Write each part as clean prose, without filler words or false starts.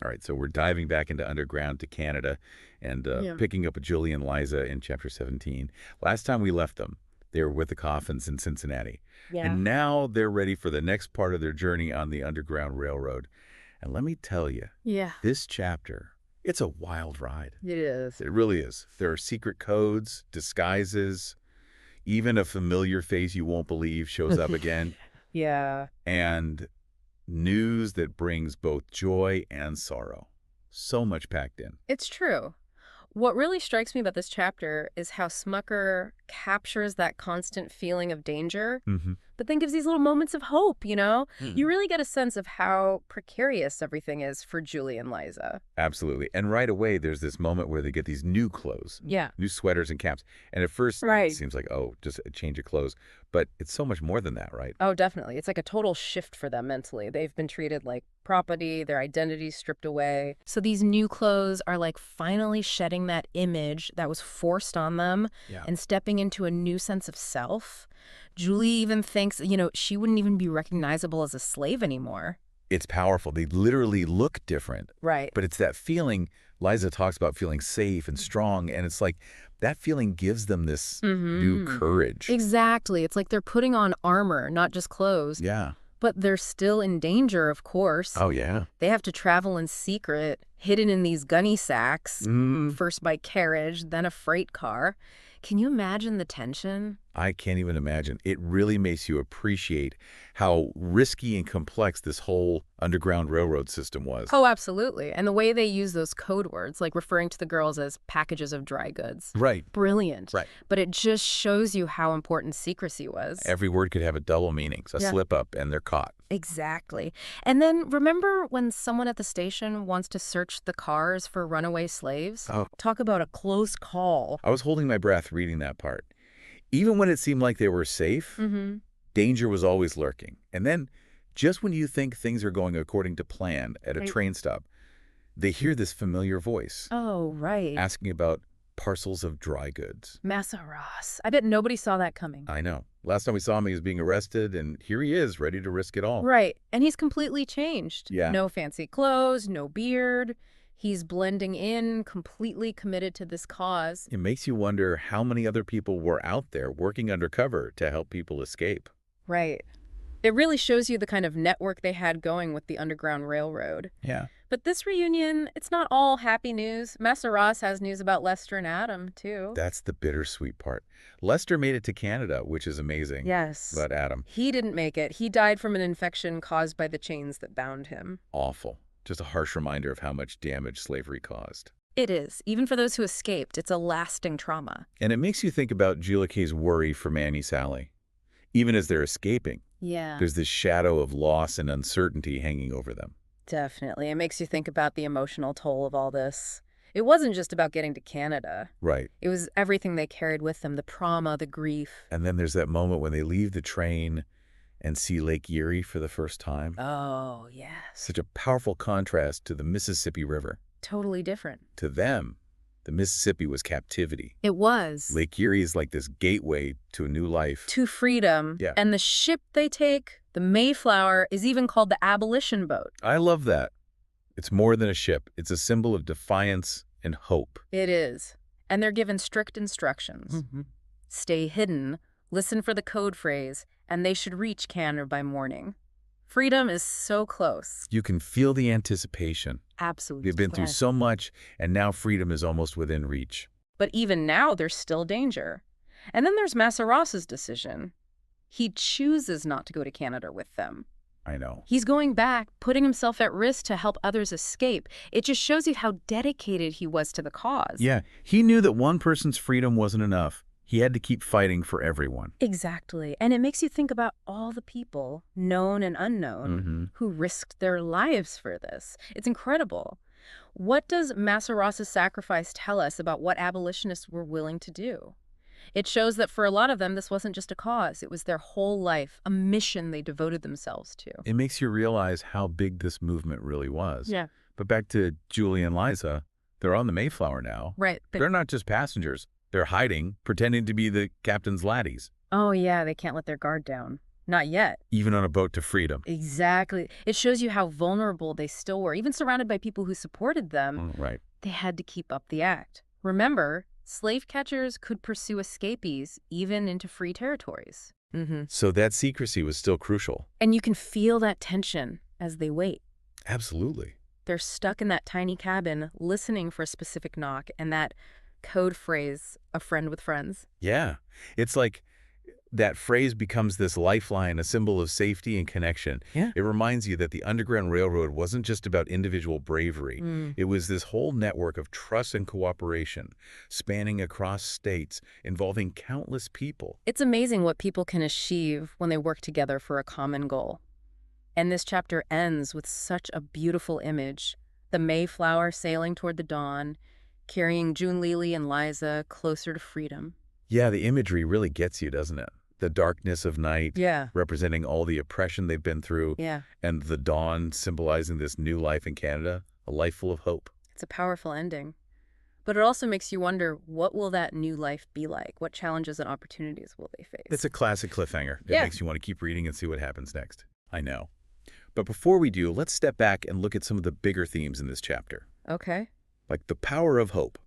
All right, so we're diving back into underground to Canada and Yeah. picking up Julie and Liza in Chapter 17. Last time we left them, they were with the Coffins in Cincinnati. Yeah. And now they're ready for the next part of their journey on the Underground Railroad. And let me tell you, Yeah. this chapter, it's a wild ride. It is. It really is. There are secret codes, disguises, even a familiar face you won't believe shows up again, Yeah. and news that brings both joy and sorrow. So much packed in. It's true. What really strikes me about this chapter is how Smucker captures that constant feeling of danger, Mm-hmm. but then gives these little moments of hope, you know? Mm. You really get a sense of how precarious everything is for Julie and Liza. Absolutely. And right away, there's this moment where they get these new clothes, Yeah. new sweaters and caps. And at first, it Right. seems like, oh, just a change of clothes. But it's so much more than that, right? Oh, definitely. It's like a total shift for them mentally. They've been treated like property, their identities stripped away. So these new clothes are like finally shedding that image that was forced on them Yeah. and stepping into a new sense of self. Julie even thinks, she wouldn't even be recognizable as a slave anymore. It's powerful. They literally look different. Right. But it's that feeling, Liza talks about feeling safe and strong. And it's like that feeling gives them this new courage. Exactly. It's like they're putting on armor, not just clothes. Yeah. But they're still in danger, of course. Oh, yeah. They have to travel in secret, hidden in these gunny sacks, first by carriage, then a freight car. Can you imagine the tension? I can't even imagine. It really makes you appreciate how risky and complex this whole Underground Railroad system was. Oh, absolutely. And the way they use those code words, like referring to the girls as packages of dry goods. Right. Brilliant. Right. But it just shows you how important secrecy was. Every word could have a double meaning. A Yeah. slip up and they're caught. Exactly. And then remember when someone at the station wants to search the cars for runaway slaves? Oh. Talk about a close call. I was holding my breath reading that part. Even when it seemed like they were safe, danger was always lurking. And then, just when you think things are going according to plan at a Right. train stop, they hear this familiar voice Oh, right. asking about parcels of dry goods. Massa Ross. I bet nobody saw that coming. I know. Last time we saw him, he was being arrested, and here he is, ready to risk it all. Right. And he's completely changed. Yeah. No fancy clothes, no beard. He's blending in, completely committed to this cause. It makes you wonder how many other people were out there working undercover to help people escape. Right. It really shows you the kind of network they had going with the Underground Railroad. Yeah. But this reunion, it's not all happy news. Massa Ross has news about Lester and Adam, too. That's the bittersweet part. Lester made it to Canada, which is amazing. Yes. But Adam, He didn't make it. He died from an infection caused by the chains that bound him. awful. Just a harsh reminder of how much damage slavery caused. It is. Even for those who escaped, it's a lasting trauma. And it makes you think about Gila K's worry for Manny Sally. Even as they're escaping, Yeah. there's this shadow of loss and uncertainty hanging over them. Definitely. It makes you think about the emotional toll of all this. It wasn't just about getting to Canada. Right. It was everything they carried with them, the trauma, the grief. And then there's that moment when they leave the train and see Lake Erie for the first time. Oh, yes. Such a powerful contrast to the Mississippi River. Totally different. To them, the Mississippi was captivity. It was. Lake Erie is like this gateway to a new life. To freedom. Yeah. And the ship they take, the Mayflower, is even called the Abolition boat. I love that. It's more than a ship. It's a symbol of defiance and hope. It is. And they're given strict instructions. Stay hidden, listen for the code phrase, and they should reach Canada by morning. Freedom is so close. You can feel the anticipation. Absolutely. They've been through so much, and now freedom is almost within reach. But even now, there's still danger. And then there's Massa Ross's decision. He chooses not to go to Canada with them. I know. He's going back, putting himself at risk to help others escape. It just shows you how dedicated he was to the cause. Yeah, he knew that one person's freedom wasn't enough. He had to keep fighting for everyone. Exactly. And it makes you think about all the people, known and unknown, who risked their lives for this. It's incredible. What does Massa Ross's sacrifice tell us about what abolitionists were willing to do? It shows that for a lot of them, this wasn't just a cause. It was their whole life, a mission they devoted themselves to. It makes you realize how big this movement really was. Yeah. But back to Julie and Liza, they're on the Mayflower now. Right. They're not just passengers. They're hiding, pretending to be the captain's laddies. Oh, yeah, they can't let their guard down. Not yet. Even on a boat to freedom. Exactly. It shows you how vulnerable they still were. Even surrounded by people who supported them, Right. they had to keep up the act. Remember, slave catchers could pursue escapees even into free territories. So that secrecy was still crucial. And you can feel that tension as they wait. Absolutely. They're stuck in that tiny cabin listening for a specific knock and that code phrase, a friend with friends. Yeah. It's like that phrase becomes this lifeline, a symbol of safety and connection. Yeah. It reminds you that the Underground Railroad wasn't just about individual bravery. It was this whole network of trust and cooperation, spanning across states, involving countless people. It's amazing what people can achieve when they work together for a common goal. And this chapter ends with such a beautiful image. The Mayflower sailing toward the dawn, carrying June Lily and Liza closer to freedom. Yeah, the imagery really gets you, doesn't it? The darkness of night, Yeah. representing all the oppression they've been through, Yeah. and the dawn symbolizing this new life in Canada, a life full of hope. It's a powerful ending. But it also makes you wonder, what will that new life be like? What challenges and opportunities will they face? It's a classic cliffhanger. It Yeah. makes you want to keep reading and see what happens next. I know. But before we do, let's step back and look at some of the bigger themes in this chapter, Okay. like the power of hope.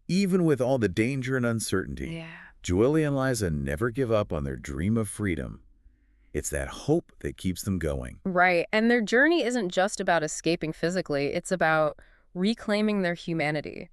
Even with all the danger and uncertainty, Yeah. Julie and Liza never give up on their dream of freedom. It's that hope that keeps them going. Right. And their journey isn't just about escaping physically. It's about reclaiming their humanity.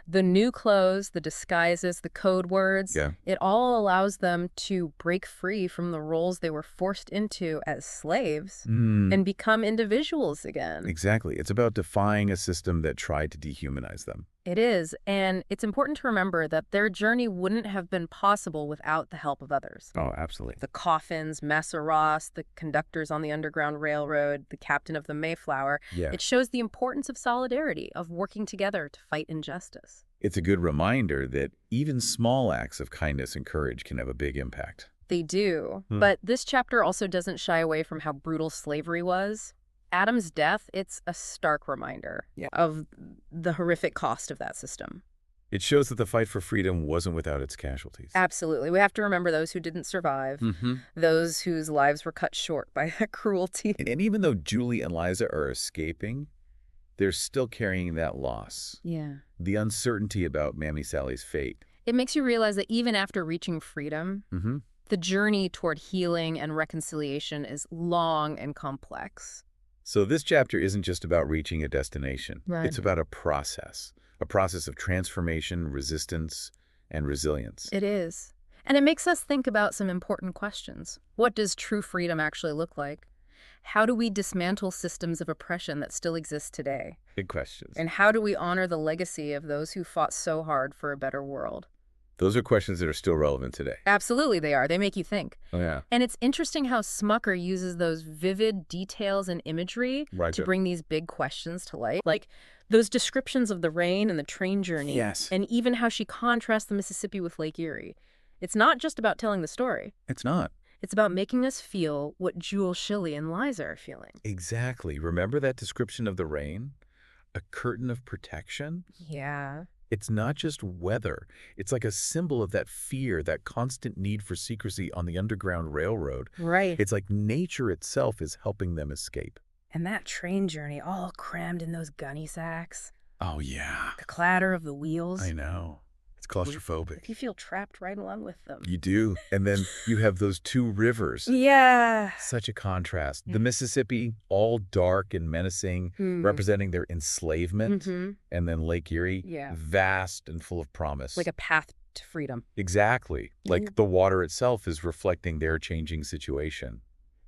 The new clothes, the disguises, the code words, Yeah. it all allows them to break free from the roles they were forced into as slaves and become individuals again. Exactly. It's about defying a system that tried to dehumanize them. It is. And it's important to remember that their journey wouldn't have been possible without the help of others. Oh, absolutely. The Coffins, Massa Ross, the conductors on the Underground Railroad, the captain of the Mayflower. Yeah. It shows the importance of solidarity, of working together to fight injustice. It's a good reminder that even small acts of kindness and courage can have a big impact. They do. But this chapter also doesn't shy away from how brutal slavery was. Adam's death, it's a stark reminder of the horrific cost of that system. It shows that the fight for freedom wasn't without its casualties. Absolutely. We have to remember those who didn't survive, those whose lives were cut short by that cruelty. And even though Julie and Liza are escaping, they're still carrying that loss. Yeah. The uncertainty about Mammy Sally's fate. It makes you realize that even after reaching freedom, the journey toward healing and reconciliation is long and complex. So this chapter isn't just about reaching a destination. Right. It's about a process of transformation, resistance, and resilience. It is. And it makes us think about some important questions. What does true freedom actually look like? How do we dismantle systems of oppression that still exist today? Big questions. And how do we honor the legacy of those who fought so hard for a better world? Those are questions that are still relevant today. Absolutely they are. They make you think. Oh, yeah. And it's interesting how Smucker uses those vivid details and imagery to bring these big questions to light. Like those descriptions of the rain and the train journey. Yes. And even how she contrasts the Mississippi with Lake Erie. It's not just about telling the story. It's not. It's about making us feel what Jewel, Shilly, and Liza are feeling. Exactly. Remember that description of the rain? A curtain of protection? Yeah. It's not just weather. It's like a symbol of that fear, that constant need for secrecy on the Underground Railroad. Right. It's like nature itself is helping them escape. And that train journey, all crammed in those gunny sacks. Oh, yeah. The clatter of the wheels. I know. It's claustrophobic. You feel trapped right along with them. You do. And then you have those two rivers. Yeah. Such a contrast. The Mississippi, all dark and menacing, representing their enslavement. And then Lake Erie, vast and full of promise. Like a path to freedom. Exactly. Like the water itself is reflecting their changing situation.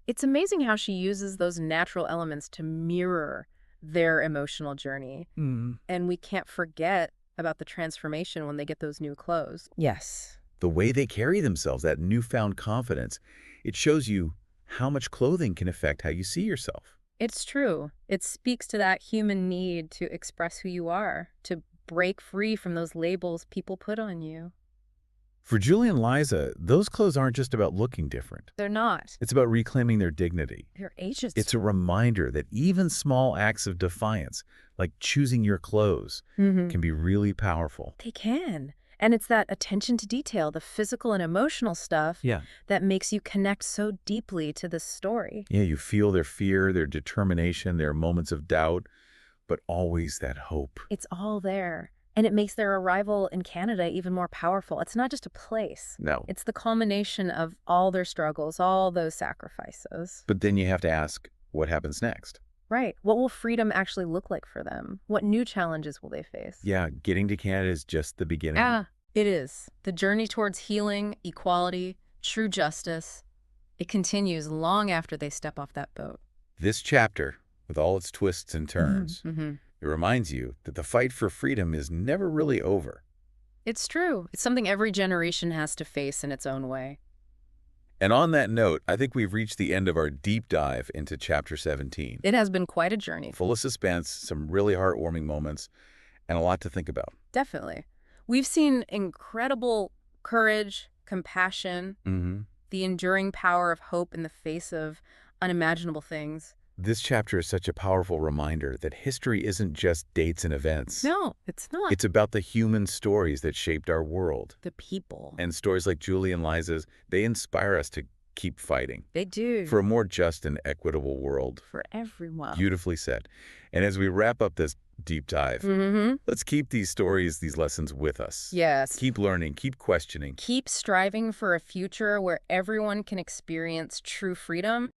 It's amazing how she uses those natural elements to mirror their emotional journey. And we can't forget about the transformation when they get those new clothes. Yes. The way they carry themselves, that newfound confidence, it shows you how much clothing can affect how you see yourself. It's true. It speaks to that human need to express who you are, to break free from those labels people put on you. For Julie and Liza, those clothes aren't just about looking different. They're not. It's about reclaiming their dignity. Their ages. It's a reminder that even small acts of defiance, like choosing your clothes, can be really powerful. They can. And it's that attention to detail, the physical and emotional stuff, Yeah. that makes you connect so deeply to this story. Yeah, you feel their fear, their determination, their moments of doubt, but always that hope. It's all there. And it makes their arrival in Canada even more powerful. It's not just a place. No. It's the culmination of all their struggles, all those sacrifices. But then you have to ask, what happens next? Right. What will freedom actually look like for them? What new challenges will they face? Yeah, getting to Canada is just the beginning. Ah, it is. The journey towards healing, equality, true justice, it continues long after they step off that boat. This chapter, with all its twists and turns, it reminds you that the fight for freedom is never really over. It's true. It's something every generation has to face in its own way. And on that note, I think we've reached the end of our deep dive into Chapter 17. It has been quite a journey. Full of suspense, some really heartwarming moments, and a lot to think about. Definitely. We've seen incredible courage, compassion, the enduring power of hope in the face of unimaginable things. This chapter is such a powerful reminder that history isn't just dates and events. No, it's not. It's about the human stories that shaped our world. The people. And stories like Julie and Liza's, they inspire us to keep fighting. They do. For a more just and equitable world. For everyone. Beautifully said. And as we wrap up this deep dive, let's keep these stories, these lessons with us. Yes. Keep learning, keep questioning. Keep striving for a future where everyone can experience true freedom